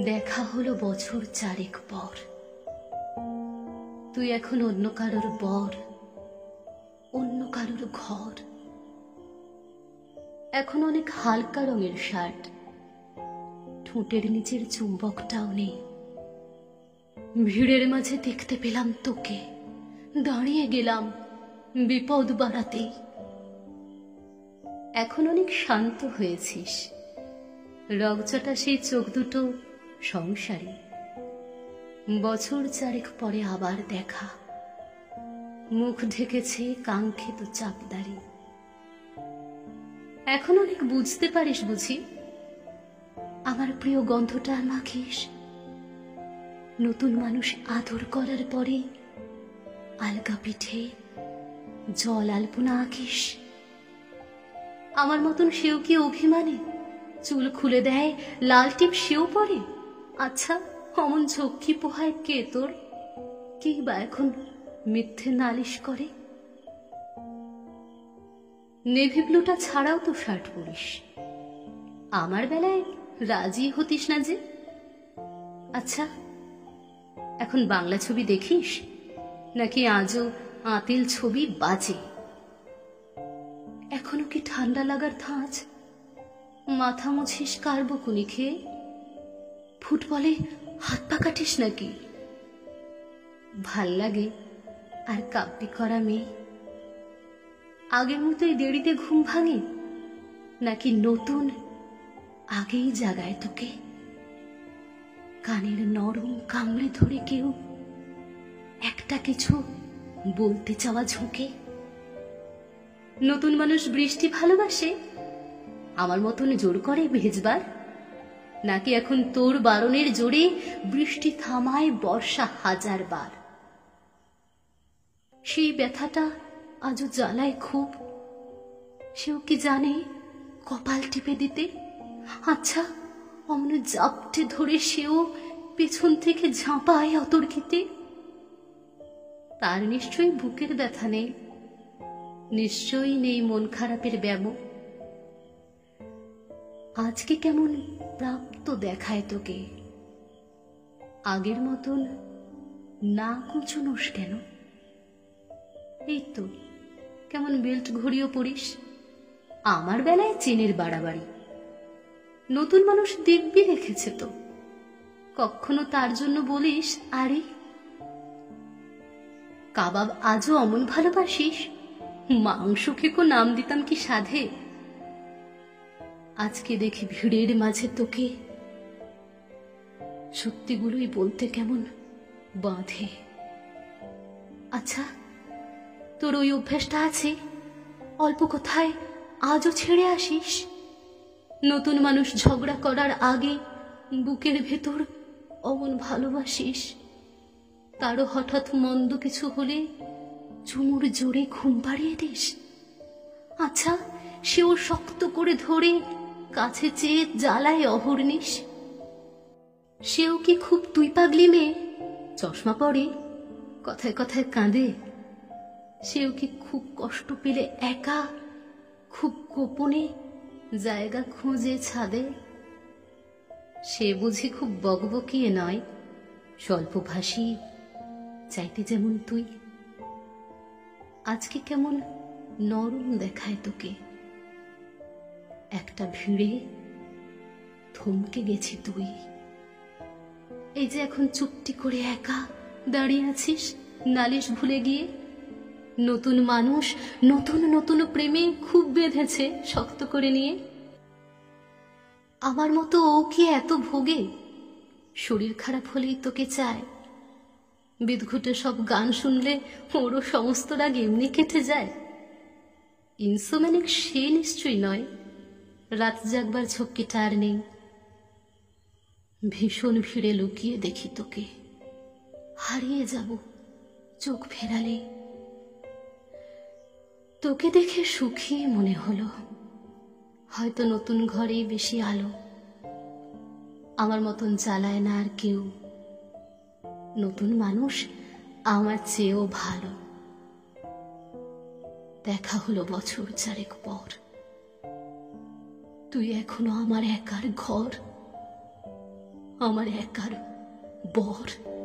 দেখা হলো বছর চারেক পর। তুই এখন অন্য কারোর বর, অন্য কারোর ঘর। এখন অনেক হালকা রঙের শার্ট, ঠোঁটের নিচের চুম্বকটাও নেই। ভিড়ের মাঝে দেখতে পেলাম তোকে, দাঁড়িয়ে গেলাম বিপদ বাড়াতেই। এখন অনেক শান্ত হয়েছিস, রগচটা সেই চোখ দুটো সংসারী। বছর চারেক পরে আবার দেখা, মুখ ঢেকেছে কাঙ্ক্ষিত চাপদারি। এখন অনেক বুঝতে পারিস বুঝি, আমার প্রিয় গন্ধটা মাখিস। নতুন মানুষ আদর করার পরে আলগা পিঠে জল আলপনা আঁকিস। আমার মতন সেও কি অভিমানে চুল খুলে দেয়, লাল টিপ সেও পরে? আচ্ছা, অমন ঝক্কি পোহায় কে তোর? কি বা এখন মিথ্যে নালিশ করে? নেভি ব্লুটা ছাড়াও তো শার্ট পরিস, আমার বেলায় রাজি হতিস না যে। আচ্ছা, এখন বাংলা ছবি দেখিস নাকি আজও আঁতিল ছবি বাজে? এখনো কি ঠান্ডা লাগার ধাঁচ? মাথা মুছিস কার্বকুনি খেয়ে? ফুটবলে হাত পা কাটিস নাকি? ভাল লাগে আর কাব্যি করা মেয়ে? আগের মতোই দেরিতে ঘুম ভাঙে নাকি নতুন আগেই জাগায় তোকে? কানের নরম কামড়ে ধরে কেউ একটা কিছু বলতে চাওয়া ঝোঁকে? নতুন মানুষ বৃষ্টি ভালোবাসে, আমার মতন জোর করে ভেজবার? নাকি এখন তোর বারণের জোরে বৃষ্টি থামায় বর্ষা হাজার বার? সেই ব্যথাটা আজও জ্বালায় খুব, সেও কি জানে কপাল টিপে দিতে? আচ্ছা, অমন জাপটে ধরে সেও পেছন থেকে ঝাঁপায় অতর্কিতে। তার নিশ্চয়ই বুকের ব্যথা নেই, নিশ্চয়ই নেই মন খারাপের ব্যামো। আজকে কেমন প্রাপ্ত দেখায় তোকে, আগের মতন না কুচুনোস কেন? এই তো কেমন বেল্ট ঘড়িও পরিস, আমার বেলায় চেনের বাড়াবাড়ি। নতুন মানুষ দিব্যি রেখেছে তো, কখনো তার জন্য বলিস আরে? কাবাব আজও অমন ভালোবাসিস, মাংস খেকো নাম দিতাম কি সাধে? আজকে দেখি ভিড়ের মাঝে তোকে, সত্যিগুলোই বলতে কেমন বাঁধে। আচ্ছা, তোর ওই অভ্যাসটা আছে, অল্প কথায় আজও ছেড়ে আসিস? নতুন মানুষ ঝগড়া করার আগে বুকের ভেতর অমন ভালোবাসিস, তারও হঠাৎ মন্দ কিছু হলে চুমুর জোরে ঘুম পাড়িয়ে দিস। আচ্ছা, সেও শক্ত করে ধরে কাছে চেয়ে জ্বালায় অহর্নিশ। সেও কি খুব তুই পাগলি মেয়ে, চশমা পরে, কথায় কথায় কাঁদে? সেও কি খুব কষ্ট পেলে একা, খুব গোপনে জায়গা খুঁজে ছাদে? সে বুঝি খুব বকবকিয়ে নয়, স্বল্পভাষী, চাইতে যেমন তুই। আজকে কেমন নরম দেখায় তোকে, একটা ভিড়ে থমকে গেছি তুই। এই যে এখন চুপটি করে একা দাঁড়িয়ে আছিস নালিশ ভুলে গিয়ে। নতুন মানুষ নতুন নতুন প্রেমে খুব বেঁধেছে শক্ত করে নিয়ে। আমার মতো ও কি এত ভোগে? শরীর খারাপ হলেই তোকে চায়, বিদঘুটে সব গান শুনলে ওরও সমস্ত রাগ এমনি কেটে যায়। ইনসোম্যানিক সে নিশ্চয়ই নয়, রাত জাগবার ঝক্কিটা আর নেই। ভীষণ ভিড়ে লুকিয়ে দেখি তোকে, হারিয়ে যাব চোখ ফেরালে। তোকে দেখে সুখী মনে হলো, হয়তো নতুন ঘরেই বেশি আলো। আমার মতন জ্বালায় না আর কেউ, নতুন মানুষ আমার চেয়েও ভালো। দেখা হলো বছর চারেক পর, তুই এখনো আমার একার ঘর। আমার একার বর।